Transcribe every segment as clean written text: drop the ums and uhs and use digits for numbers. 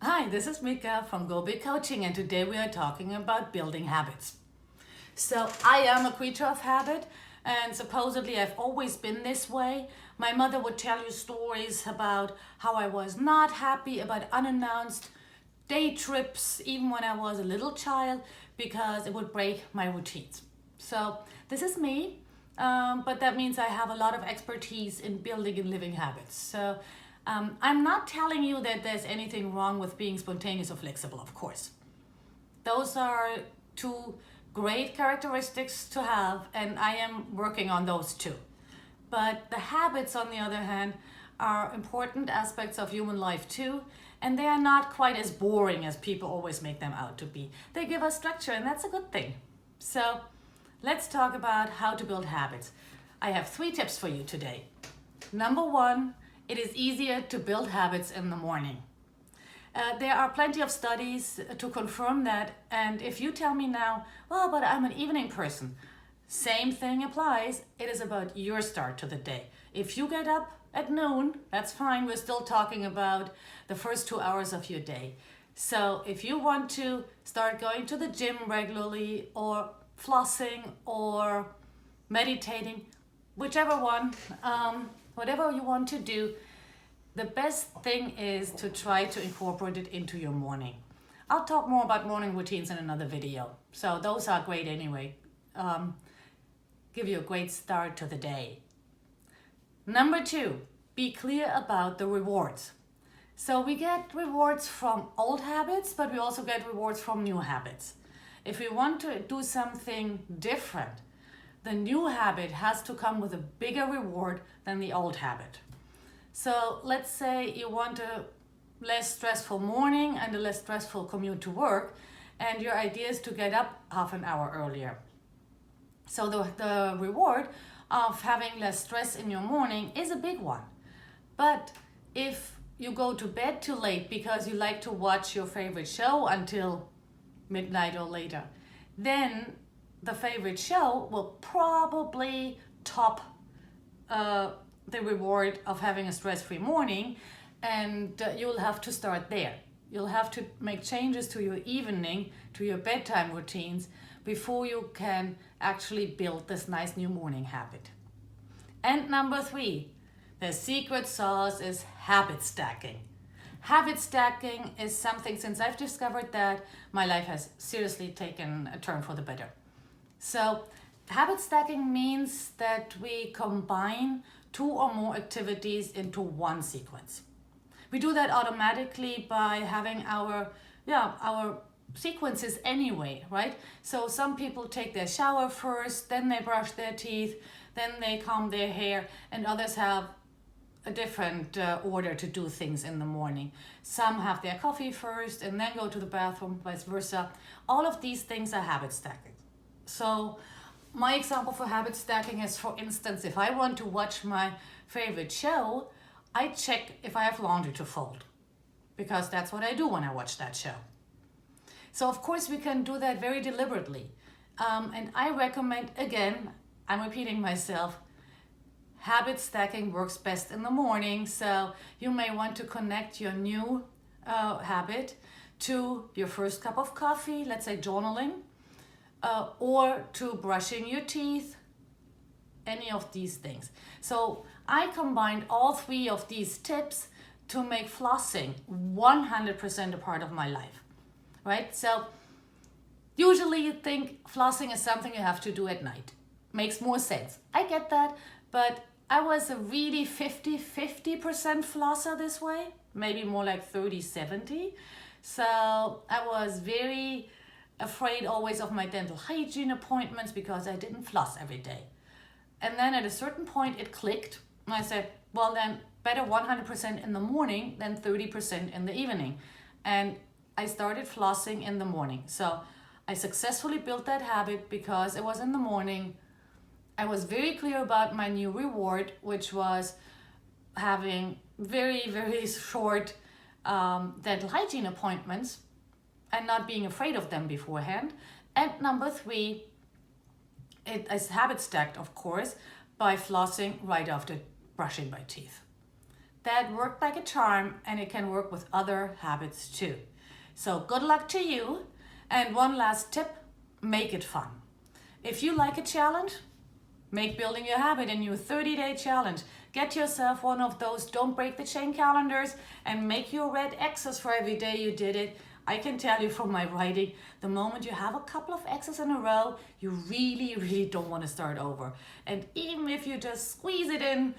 Hi, this is Mika from Go Big Coaching, and today we are talking about building habits. So, I am a creature of habit, and supposedly I've always been this way. My mother would tell you stories about how I was not happy about unannounced day trips, even when I was a little child, because it would break my routines. So, this is me, but that means I have a lot of expertise in building and living habits. So, I'm not telling you that there's anything wrong with being spontaneous or flexible, of course. Those are two great characteristics to have, and I am working on those too. But the habits, on the other hand, are important aspects of human life too, and they are not quite as boring as people always make them out to be. They give us structure, and that's a good thing. So, let's talk about how to build habits. I have 3 tips for you today. Number 1, it is easier to build habits in the morning. There are plenty of studies to confirm that, and if you tell me now, well, but I'm an evening person, same thing applies. It is about your start to the day. If you get up at noon, that's fine. We're still talking about the first 2 hours of your day. So if you want to start going to the gym regularly, or flossing, or meditating, whichever one, whatever you want to do, the best thing is to try to incorporate it into your morning. I'll talk more about morning routines in another video. So those are great anyway. Give you a great start to the day. Number 2, be clear about the rewards. So we get rewards from old habits, but we also get rewards from new habits. If we want to do something different, the new habit has to come with a bigger reward than the old habit. So let's say you want a less stressful morning and a less stressful commute to work, and your idea is to get up half an hour earlier. So the reward of having less stress in your morning is a big one. But if you go to bed too late because you like to watch your favorite show until midnight or later, then the favorite show will probably top the reward of having a stress-free morning, and you'll have to start there. You'll have to make changes to your evening, to your bedtime routines, before you can actually build this nice new morning habit. And number 3, the secret sauce is habit stacking. Habit stacking is something, since I've discovered that, my life has seriously taken a turn for the better. So habit stacking means that we combine 2 or more activities into one sequence. We do that automatically by having our sequences anyway, right? So some people take their shower first, then they brush their teeth, then they comb their hair, and others have a different order to do things in the morning. Some have their coffee first and then go to the bathroom, vice versa. All of these things are habit stacking. So my example for habit stacking is, for instance, if I want to watch my favorite show, I check if I have laundry to fold, because that's what I do when I watch that show. So of course we can do that very deliberately. And I recommend, again, I'm repeating myself, habit stacking works best in the morning. So you may want to connect your new habit to your first cup of coffee, let's say journaling, or to brushing your teeth, any of these things. So I combined all 3 of these tips to make flossing 100% a part of my life, right? So usually you think flossing is something you have to do at night. Makes more sense. I get that, but I was a really 50% flosser this way, maybe more like 30-70. So I was very afraid always of my dental hygiene appointments because I didn't floss every day. And then at a certain point it clicked, and I said, well then, better 100% in the morning than 30% in the evening. And I started flossing in the morning. So I successfully built that habit because it was in the morning. I was very clear about my new reward, which was having very short dental hygiene appointments and not being afraid of them beforehand. And number 3, it is habit stacked, of course, by flossing right after brushing my teeth. that worked like a charm, and it can work with other habits too. So good luck to you. And one last tip, make it fun. If you like a challenge, make building your habit a new 30-day challenge. Get yourself one of those don't break the chain calendars and make your red X's for every day you did it. I can tell you from my writing, the moment you have a couple of X's in a row, you really don't want to start over. And even if you just squeeze it in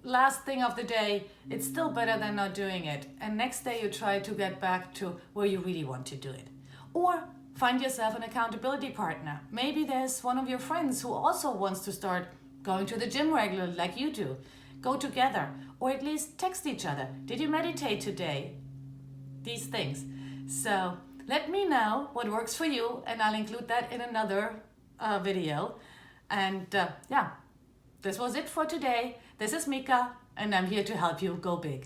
last thing of the day, it's still better than not doing it. And next day you try to get back to where you really want to do it. Or find yourself an accountability partner. Maybe there's one of your friends who also wants to start going to the gym regularly like you do. Go together, or at least text each other. Did you meditate today? These things. So let me know what works for you, and I'll include that in another video. And yeah, this was it for today. This is Mika, and I'm here to help you go big.